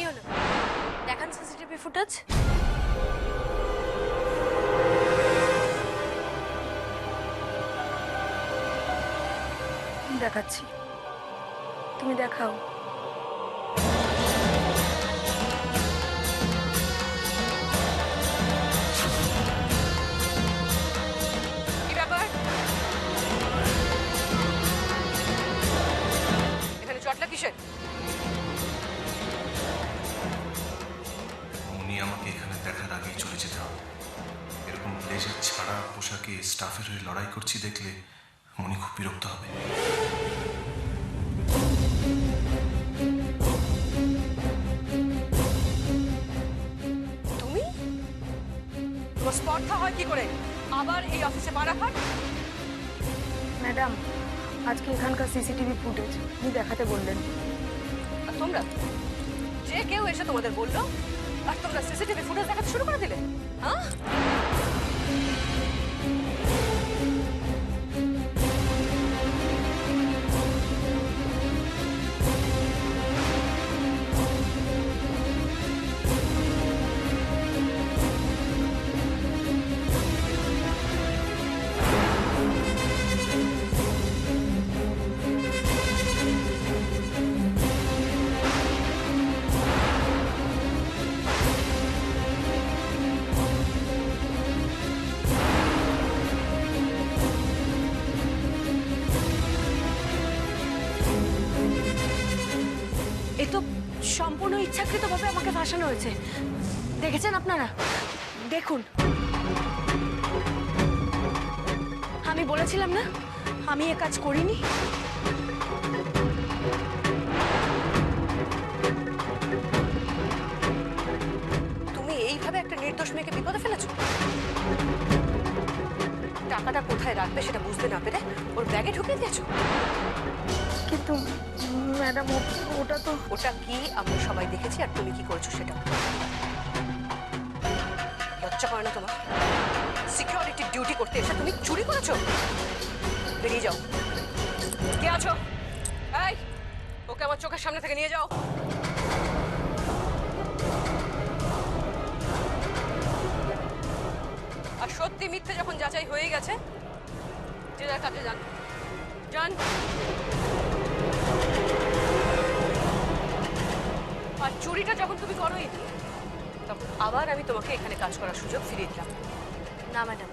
হলো? দেখান CCTV footage. দেখাচ্ছি, তুমি দেখাও। কি ব্যাপার? এখানে চটলা কিসের? উনি আমাকে এখানে দেখার আগেই চলে যেতে হবে। এরকম ব্লেজার ছাড়া পোশাকে স্টাফের হয়ে লড়াই করছি দেখলে উনি খুব বিরক্ত হবে। তুমি? তোমার স্পর্ধা হয় কি করে আবার এই অফিসে পা রাখার? ম্যাডাম, আজকে এখানকার সিসিটিভি ফুটেজ উনি দেখাতে বললেন। আর তোমরা যে কেউ এসে তোমাদের বললো আর তোমরা সিসিটিভি ফুটেজ দেখাতে শুরু করে দিলে, হ্যাঁ? এ তো সম্পূর্ণ ইচ্ছাকৃতভাবে আমাকে ফাঁসানো হয়েছে। দেখেছেন আপনারা? দেখুন, আমি বলেছিলাম না আমি এ কাজ করিনি। তুমি এইভাবে একটা নির্দোষ মেয়েকে বিপদে ফেলেছো। টাকাটা কোথায় রাখবে সেটা বুঝতে না পেরে ওর ব্যাগে ঢুকিয়ে দিয়েছো। কিন্তু ম্যাডাম, ওটা তো... ওটা কি আমরা সবাই দেখেছি, আর তুমি কি করেছো সেটা। লজ্জা করে না তোমার? সিকিউরিটি ডিউটি করতে এসে তুমি চুরি করেছো? বেরিয়ে যাও। কে আছো? এই, ওকে আমার চোখের সামনে থেকে নিয়ে যাও। আর সত্যি মিথ্যে যখন যাচাই হয়ে গেছে, যে যার কাছে যান যান। আর চুরিটা যখন তুমি করোই তখন আবার আমি তোমাকে এখানে কাজ করার সুযোগ ফিরিয়ে দিলাম। না ম্যাডাম,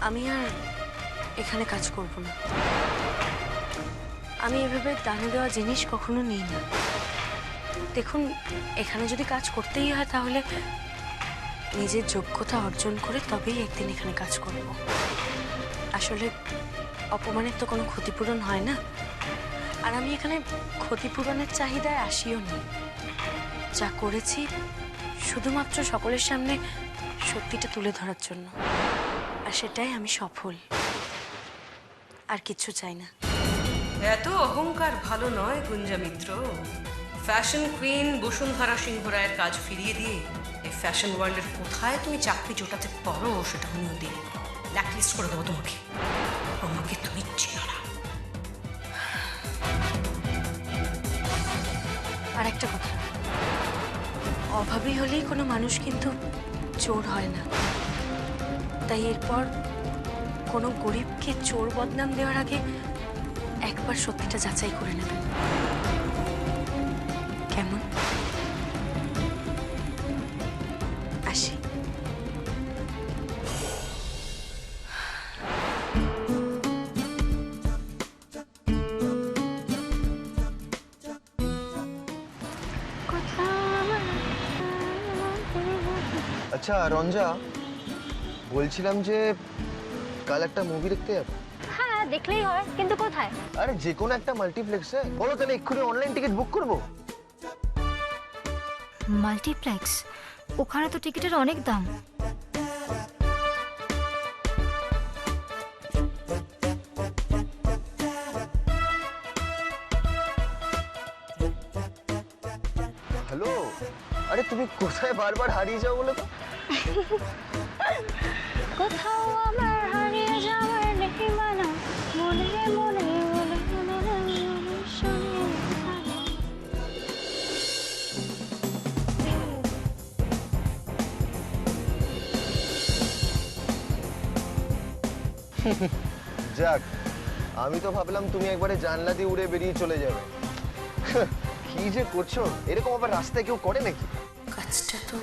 আমি আর এখানে কাজ করব না। আমি এভাবে দানে দেওয়া জিনিস কখনো নিই না। দেখুন, এখানে যদি কাজ করতেই হয় তাহলে নিজের যোগ্যতা অর্জন করে তবেই একদিন এখানে কাজ করব। আসলে অপমানের তো কোনো ক্ষতিপূরণ হয় না, আর আমি এখানে ক্ষতিপূরণের চাহিদায় আসিও নি। যা করেছি শুধুমাত্র সকলের সামনে সত্যিটা তুলে ধরার জন্য, আর সেটাই আমি সফল। আর কিচ্ছু চাই না। এত অহংকার ভালো নয় গুঞ্জা মিত্র। ফ্যাশন কুইন বসুন্ধরা সিংহ রায়ের কাজ ফিরিয়ে দিয়ে এই ফ্যাশন ওয়ার্ল্ডের কোথায় তুমি চাকরি জোটাতে পারো সেটা আমিও দিই। ব্ল্যাকলিস্ট করে দেবো তোমাকে। আমাকে তুমি চিনো না। আর একটা কথা, অভাবী হলেই কোনো মানুষ কিন্তু চোর হয় না। তাই এরপর কোনো গরিবকে চোর বদনাম দেওয়ার আগে একবার সত্যিটা যাচাই করে নেবেন। কেমন? আসি। আচ্ছা রঞ্জা, বলছিলাম যে কাল একটা মুভি দেখতে যাবো। হ্যাঁ, দেখলেই হয়, কিন্তু কোথায়? আরে যে কোনো একটা মাল্টিপ্লেক্সে। বলো তাহলে এক্ষুনি অনলাইন টিকিট বুক করবো। মাল্টিপ্লেক্স? ওখানে তো টিকিটের অনেক দাম। হ্যালো, আরে তুমি কোথায় বারবার হারিয়ে যাও বলে তো? কোথাও আমার হারিয়ে যাওয়ার নেই মানা, মনে মনে বলে যাক, আমি তো ভাবলাম তুমি একবারে জানলা দিয়ে উড়ে বেরিয়ে চলে যাবে। কি যে করছো, এরকম আবার রাস্তায় কেউ করে নাকি? কাজটা তো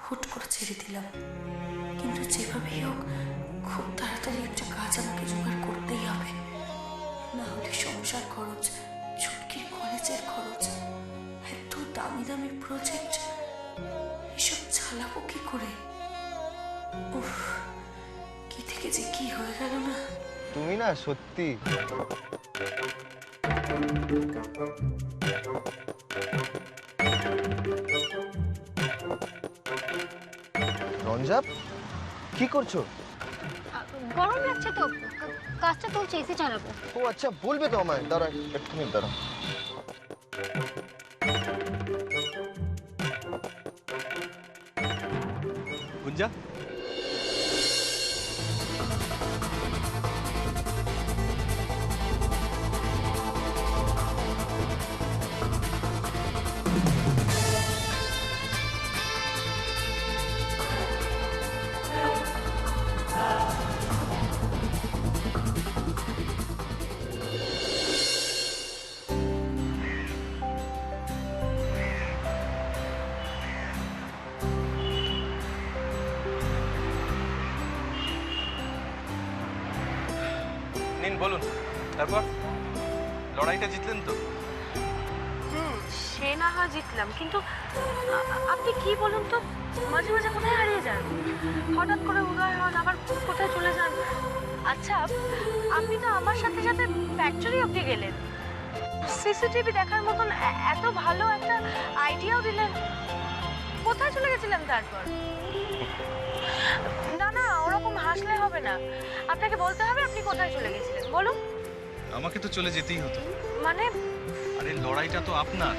হুট করে ছেড়ে দিলাম, কিন্তু যেভাবেই হোক খুব তাড়াতাড়ি একটা কাজ আমাকে জোগাড় করতেই হবে, না হলে সংসার খরচ, ছুটকির কলেজের খরচ, এত দামি দামি প্রজেক্ট, এসব চালাবো কি করে? উফ, কি থেকে যে কি হয়ে গেল না। তুমি না সত্যি। রঞ্জা, কি করছো? গরম লাগছে তো, কাজটা চলছে, এসি চালাবো। ও আচ্ছা, বলবে তো আমায়। দাঁড়া একটুখানি দাঁড়া। গুঞ্জা, নিন বলুন, তারপর লড়াইটা জিতলেন তো? সে না হয় জিতলাম, কিন্তু আপনি কি বলুন তো, মাঝে মাঝে কোথায় হারিয়ে যান, হঠাৎ করে উদয় হন, আবার কোথায় চলে যান। আচ্ছা, আপনি তো আমার সাথে সাথে ফ্যাক্টরি অবধি গেলেন, সিসিটিভি দেখার মতন এত ভালো একটা আইডিয়াও দিলেন, কোথায় চলে গেছিলেন তারপর? না না, ওরকম হাসলে হবে না, আপনাকে বলতে হবে আপনি কোথায় চলে গেছিলেন, বলুন। আমাকে তো চলে যেতেই হতো। মানে আরে লড়াইটা তো আপনার,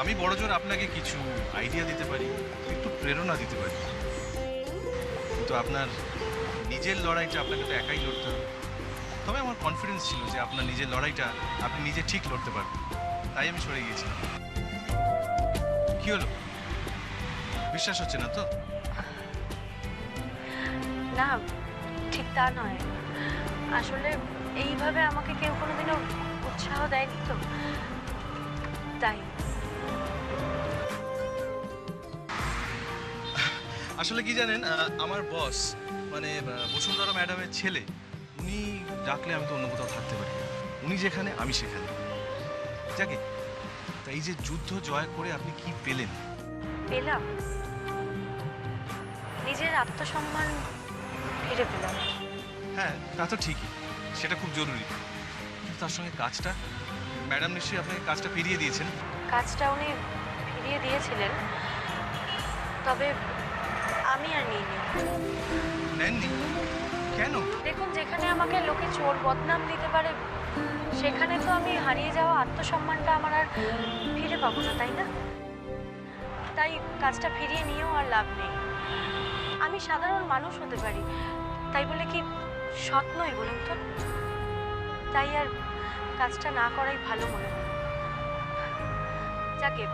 আমি বড়জোর আপনাকে কিছু আইডিয়া দিতে পারি, একটু প্রেরণা দিতে পারি, কিন্তু আপনার নিজের লড়াইটা আপনাকে তো একাই লড়তে হবে। তবে আমার কনফিডেন্স ছিল যে আপনার নিজের লড়াইটা আপনি নিজে ঠিক লড়তে পারবেন, তাই আমি সরে গিয়েছিলাম। কি হলো, বিশ্বাস হচ্ছে না তো? না, ঠিক তা নয়, আসলে এইভাবে আমাকে কেউ কোনোদিনও উৎসাহ দেয়নি তো, তাই। আসলে কি জানেন, আমার বস মানে বসুন্ধরা ম্যাডামের ছেলে, উনি ডাকলে আমি তো অন্য কোথাও থাকতে পারি না। উনি যেখানে আমি সেখানে। যাকে তা এই যে যুদ্ধ জয় করে আপনি কি পেলেন? পেলাম নিজের আত্মসম্মান ফিরে পেলাম। হ্যাঁ, তা তো ঠিকই, সেটা খুব জরুরি, কিন্তু তার সঙ্গে কাজটা, ম্যাডাম নিশ্চয়ই আপনাকে কাজটা ফিরিয়ে দিয়েছেন। কাজটা উনি ফিরিয়ে দিয়েছিলেন, তবে আমি আর নিইনি। নেননি কেন? দেখুন, যেখানে আমাকে লোকে চোর বদনাম দিতে পারে, সেখানে তো আমি হারিয়ে যাওয়া আত্মসম্মানটা আমার আর ফিরে পাবো না, তাই না? তাই কাজটা ফিরিয়ে নিয়েও আর লাভ নেই। আমি সাধারণ মানুষ হতে পারি, তাই বলে কি সৎ নই বলুন তো? তাই আর কাজটা না করাই ভালো মনে হয়। যাকে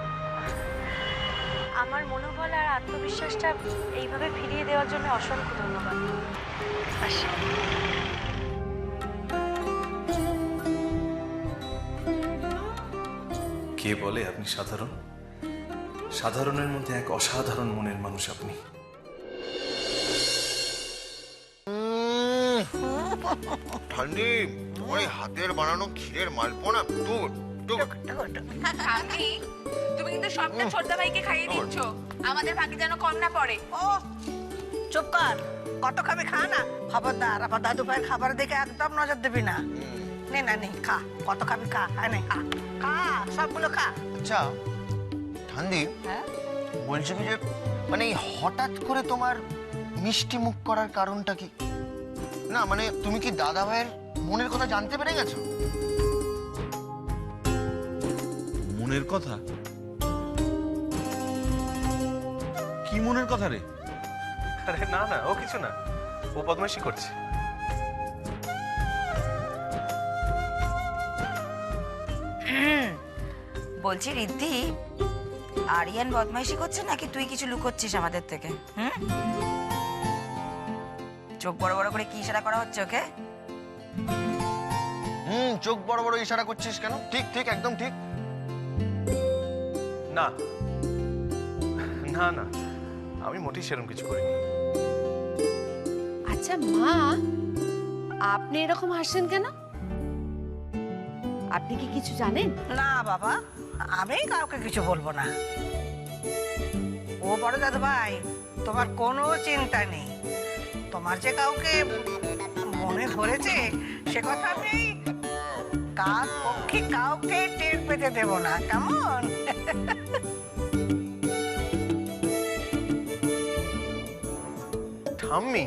আমার মনোবল আর আত্মবিশ্বাসটা এইভাবে ফিরিয়ে দেওয়ার জন্য অসংখ্য ধন্যবাদ। আসি। কে বলে আপনি সাধারণ? সাধারণের মধ্যে এক অসাধারণ মনের মানুষ আপনি। ঠান্ডি, তোমার এই হাতের বানানো ক্ষীরের মালপোনা টুক টুক। কাকি, তুমি কিন্তু সবটা ছোটদা ভাইকে খাইয়ে দিচ্ছ, আমাদের ভাগে যেন কম না পড়ে। ও চুপ কর, কত খাবি খা না। খবরদার আবার দাদু ভাইয়ের খাবারের দিকে একদম নজর দিবি না। নে না নে, খা, কত খাবি খা, হ্যাঁ নে খা, খা সবগুলো খা। আচ্ছা ঠান্ডি, হ্যাঁ বলছি কি যে মানে এই হঠাৎ করে তোমার মিষ্টি মুখ করার কারণটা কি? না মানে তুমি কি দাদা ভাইয়ের মনের কথা জানতে পেরে গেছো? মনের কথা? কি মনের কথা রে? আরে না না, ও কিছু না, ও বদমাইশি করছে। বলছি রিদ্ধি, আরিয়ান বদমাইশি করছে নাকি তুই কিছু লুকোচ্ছিস আমাদের থেকে? হুম, চোখ বড় বড় করে কি ইশারা করা হচ্ছে ওকে? চোখ বড় বড় ইশারা করছিস কেন? ঠিক ঠিক একদম ঠিক। না না না, আমি মোটেই সেরকম কিছু করিনি। আচ্ছা মা, আপনি এরকম হাসছেন কেন? আপনি কি কিছু জানেন? না বাবা, আমি কাউকে কিছু বলবো না। ও বড় দাদু ভাই, তোমার কোনো চিন্তা নেই। তোমার যে কাউকে মনে ধরেছে সে কথা আমি কার পক্ষে কাউকে টের পেতে দেব না, কেমন? ঠাম্মি,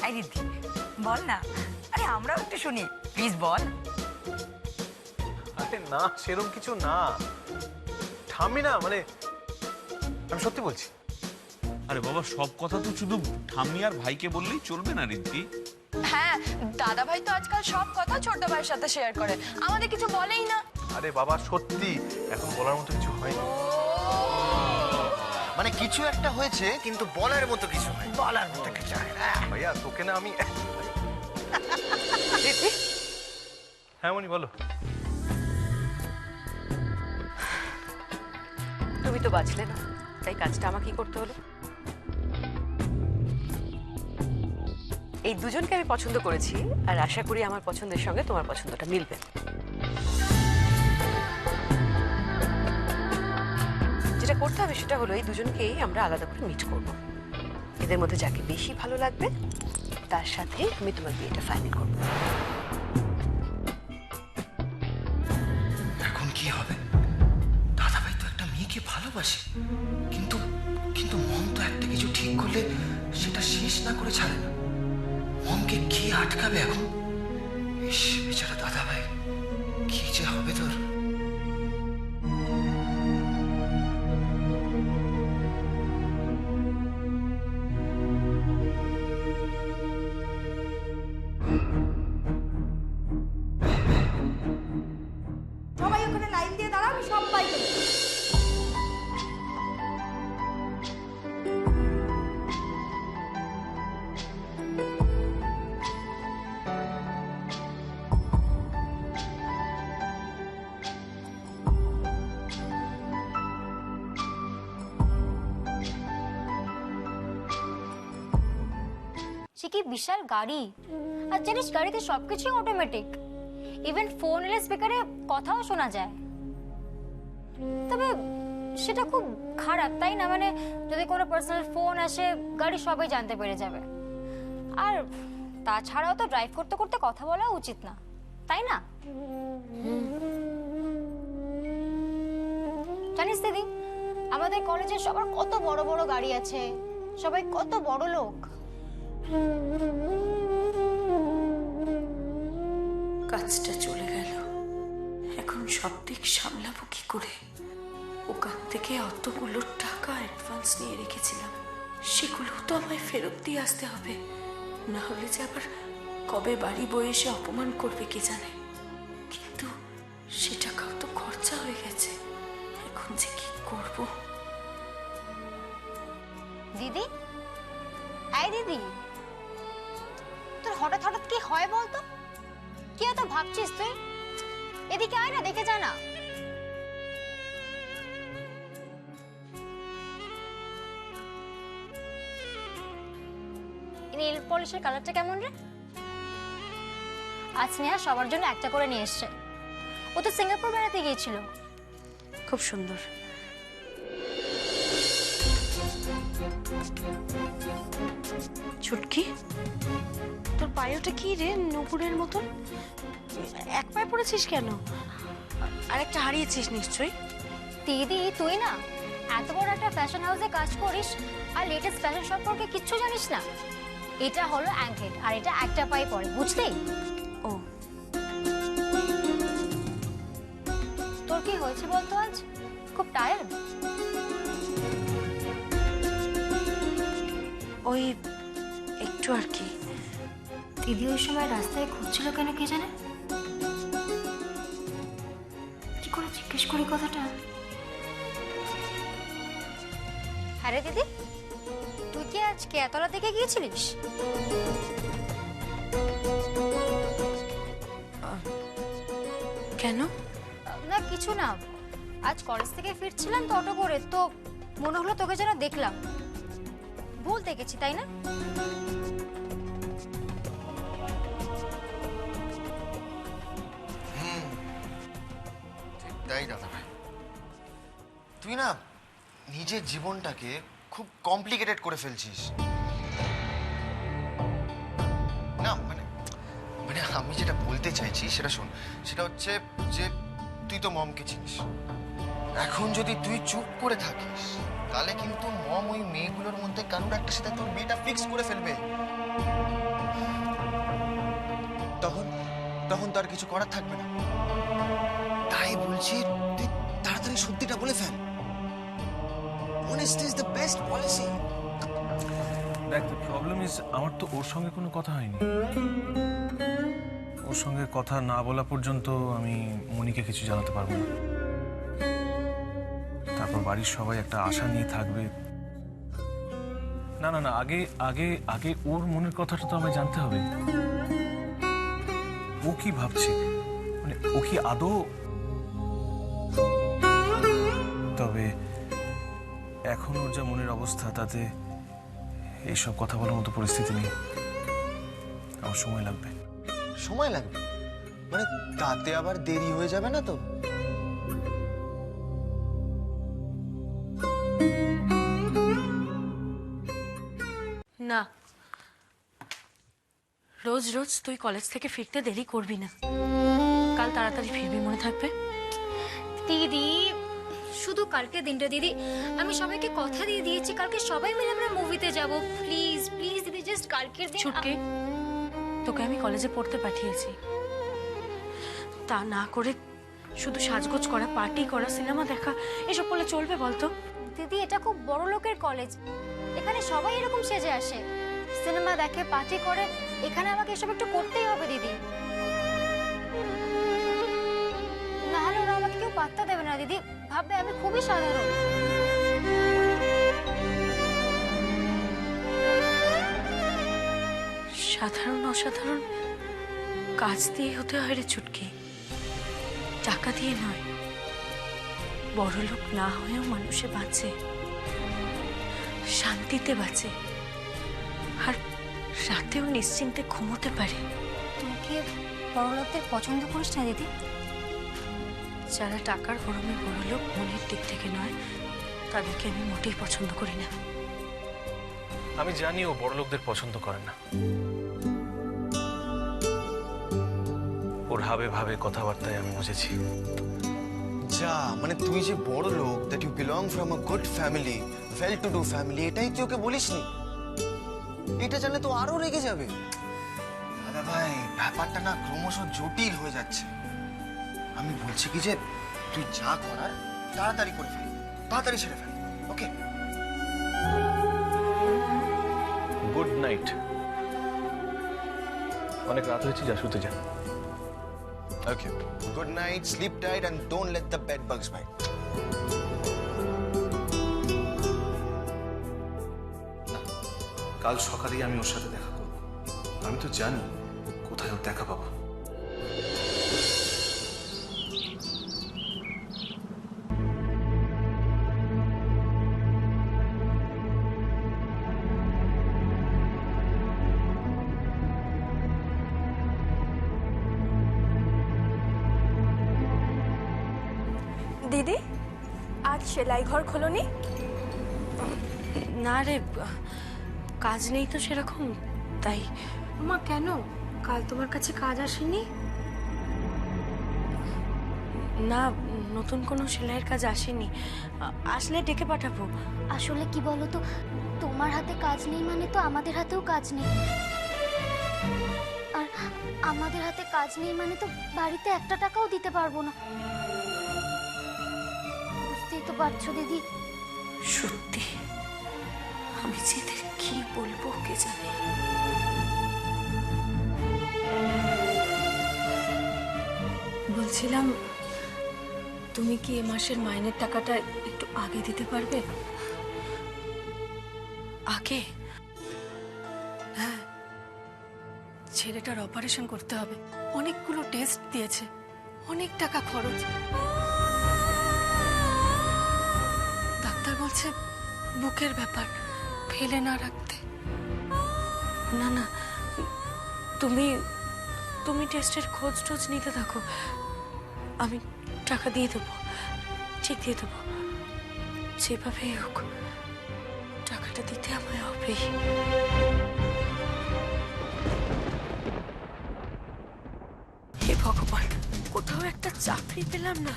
আই দিদি বল না, আরে আমরাও একটু শুনি, প্লিজ বল। আরে না, সেরকম কিছু না ঠাম্মি, না মানে আমি সত্যি বলছি। আরে বাবা, সব কথা তো শুধু ঠাম্মি আর ভাইকে বললেই চলবে না রিদ্দি। হ্যাঁ, দাদা ভাই তো আজকাল সব কথা ছোট ভাইয়ের সাথে শেয়ার করে, আমাদের কিছু বলেই না। আরে বাবা সত্যি এখন বলার মতো কিছু হয়নি। মানে কিছু একটা হয়েছে কিন্তু বলার মতো কিছু হয়। বলার মতো কিছু হয় না। ভাইয়া তোকে না আমি হ্যাঁ মনি বলো। তুমি তো বাঁচলে না, তাই কাজটা আমাকেই করতে হলো। এই দুজনকে আমি পছন্দ করেছি, আর আশা করি আমার পছন্দের সঙ্গে তোমার পছন্দটা মিলবে। যেটা করতে হবে সেটা হলো এই দুজনকেই আমরা আলাদা করে মিট করব। এদের মধ্যে যাকে বেশি ভালো লাগবে তার সাথে আমি তোমার বিয়েটা ফাইনাল করব। এখন কি হবে? দাদাভাই তো একটা মেয়েকে ভালোবাসে, কিন্তু কিন্তু মন তো একটা কিছু ঠিক করলে সেটা শেষ না করে ছাড়ে না। মনকে কে আটকাবে এখন? ইস, বেচারা দাদাভাই, কি যে হবে তোর? সবাই ওখানে লাইন দিয়ে দাঁড়াও, আমি সবাইকে সে কি বিশাল গাড়ি, আর জানিস গাড়িতে সবকিছুই অটোমেটিক, ইভেন ফোন এর স্পিকারে কথাও শোনা যায়। তবে সেটা খুব খারাপ, তাই না? মানে যদি কোনো পার্সোনাল ফোন আসে, গাড়ি সবাই জানতে পেরে যাবে। আর তাছাড়াও তো ড্রাইভ করতে করতে কথা বলা উচিত না, তাই না? জানিস দিদি, আমাদের কলেজে সবার কত বড় বড় গাড়ি আছে, সবাই কত বড় লোক। কাজটা চলে গেল, এখন সব দিক সামলাবো কি করে? ওখান থেকে অতগুলো টাকা অ্যাডভান্স নিয়ে রেখেছিলাম, সেগুলো তো আমায় ফেরত দিয়ে আসতে হবে, না হলে যে আবার কবে বাড়ি বয়ে এসে অপমান করবে কে জানে। কিন্তু সে টাকাও তো খরচা হয়ে গেছে, এখন যে কি করব? দিদি, এই দিদি, তোর হঠাৎ হঠাৎ কি হয় বলতো? কি এত ভাবছিস তুই? এদিকে আয় না, দেখে যা না। নেল পলিশের কালারটা কেমন রে? আজ স্নেহা সবার জন্য একটা করে নিয়ে এসছে। ও তো সিঙ্গাপুর বেড়াতে গিয়েছিল। খুব সুন্দর। ছুটকি, তোর পায়েটা কি রে নুপুরের মতন? এক পায়ে পড়েছিস কেন? আর একটা হারিয়েছিস নিশ্চয়ই। দিদি, তুই না এত বড় একটা ফ্যাশন হাউসে কাজ করিস আর লেটেস্ট ফ্যাশন সম্পর্কে কিচ্ছু জানিস না। এটা হলো অ্যাঙ্কলেট, আর এটা একটা পায়ে পড়ে, বুঝলি? ও, তোর কি হয়েছে বলতো? আজ খুব টায়ার্ড? ওই একটু আর কি। দিদি ওই সময় রাস্তায় ঘুরছিল কেন কে জানে? কি করে জিজ্ঞেস করি কথাটা? হ্যাঁ রে দিদি, তুই কি আজ কেতলা থেকে গিয়েছিলিস? কেন? না কিছু না, আজ কলেজ থেকে ফিরছিলাম তো অটো করে, তো মনে হলো তোকে যেন দেখলাম। ভুল দেখেছি তাই না? তাই দাদা ভাই, তুই না নিজের জীবনটাকে খুব কমপ্লিকেটেড করে ফেলছিস। না মানে মানে আমি যেটা বলতে চাইছি সেটা শোন। সেটা হচ্ছে যে তুই তো মমকে চিনিস। এখন যদি তুই চুপ করে থাকিস তাহলে কিন্তু মম ওই মেয়েগুলোর মধ্যে কারোর একটা সাথে তোর বিয়েটা ফিক্স করে ফেলবে। তখন তখন তো আর কিছু করার থাকবে না। তাই বলছি তুই তাড়াতাড়ি সত্যিটা বলে fail. Honesty is the best policy. দেখ, দ্য প্রবলেম ইজ আমার তো ওর সঙ্গে কোনো কথা হয়নি। ওর সঙ্গে কথা না বলা পর্যন্ত আমি মনিকে কিছু জানাতে পারবো না। তারপর বাড়ির সবাই একটা আশা নিয়ে থাকবে। না না না, আগে আগে আগে ওর মনের কথাটা তো আমায় জানতে হবে। ও কি ভাবছে, মানে ও কি আদৌ। তবে এখন ওর যা মনের অবস্থা তাতে এইসব কথা বলার মতো পরিস্থিতি নেই। আমার সময় লাগবে। সময় লাগবে মানে তাতে আবার দেরি হয়ে যাবে না তো? না, রোজ রোজ তুই কলেজ থেকে ফিরতে দেরি করবি না। কাল তাড়াতাড়ি ফিরবি, মনে থাকবে? দিদি শুধু কালকে দিনটা দিদি, আমি সবাইকে কথা দিয়ে দিয়েছি কালকে সবাই মিলে আমরা মুভিতে যাব। প্লিজ প্লিজ দিদি, জাস্ট কালকের দিন। ছুটকে, তোকে আমি কলেজে পড়তে পাঠিয়েছি, তা না করে শুধু সাজগোজ করা, পার্টি করা, সিনেমা দেখা এসব করলে চলবে বলতো? দিদি এটা খুব বড় লোকের কলেজ, এখানে সবাই এরকম সেজে আসে, সিনেমা দেখে, পার্টি করে। এখানে আমাকে এসব একটু করতেই হবে দিদি, না হলে ওরা আমাকে কেউ পাত্তা দেবে না দিদি, ভাববে আমি খুবই সাধারণ। সাধারণ অসাধারণ কাজ দিয়ে হতে হয় রে ছুটকি, টাকা দিয়ে নয়। বড়লোক না হয়েও মানুষে বাঁচে, শান্তিতে বাঁচে, আর রাতেও নিশ্চিন্তে ঘুমোতে পারে। তুই কি বড় লোকদের পছন্দ করিস না দিদি? যারা টাকার গরমে বড়লোক, মনের দিক থেকে নয়, তাদেরকে আমি মোটেই পছন্দ করি না। আমি জানি ও বড় লোকদের পছন্দ করে না। ওর হাবে ভাবে কথাবার্তায় আমি বুঝেছি। যা মানে তুই যে বড় লোক, that you belong from a good family, well to do family, এটাই তুই ওকে বলিসনি? এটা জানলে তো আরো রেগে যাবে। দাদা ভাই, ব্যাপারটা না ক্রমশ জটিল হয়ে যাচ্ছে। আমি বলছি কি যে তুই যা করার তাড়াতাড়ি করে ফেল, তাড়াতাড়ি ছেড়ে ফেল। ওকে, গুড নাইট। অনেক রাত হয়েছে, যা শুতে যা। Okay, good night, sleep tight and don't let the bed bugs bite. কাল সকালেই আমি ওর সাথে দেখা করব। আমি তো জানি কোথায় ওর দেখা পাবো। দিদি আজ সেলাই ঘর খোলনি? না রে, কাজ নেই তো সেরকম, তাই। মা কেন, কাল তোমার কাছে কাজ আসেনি? না, নতুন কোনো সেলাইয়ের কাজ আসেনি, আসলে ডেকে পাঠাবো। আসলে কি বলো তো, তোমার হাতে কাজ নেই মানে তো আমাদের হাতেও কাজ নেই, আর আমাদের হাতে কাজ নেই মানে তো বাড়িতে একটা টাকাও দিতে পারবো না। বুঝতেই তো পারছো দিদি। সত্যি আমি যে এদের কি বলবো কে জানে। বলছিলাম, তুমি কি এ মাসের মাইনের টাকাটা একটু আগে দিতে পারবে? আগে? ছেলেটার অপারেশন করতে হবে, অনেকগুলো টেস্ট দিয়েছে, অনেক টাকা খরচ। ডাক্তার বলছে বুকের ব্যাপার, ফেলে না রাখতে। না না, তুমি তুমি টেস্টের খোঁজ টোজ নিতে থাকো, আমি টাকা দিয়ে দেবো, ঠিক দিয়ে দেবো। যেভাবেই হোক টাকাটা দিতে আমায় হবে। হে ভগবান, কোথাও একটা চাকরি পেলাম না,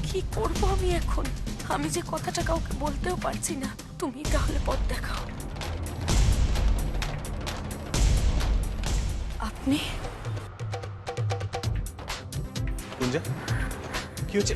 কি করব আমি এখন? আমি যে কথাটা কাউকে বলতেও পারছি না। তুমি তাহলে পথ দেখাও। আপনি? গুঞ্জা কি হচ্ছে?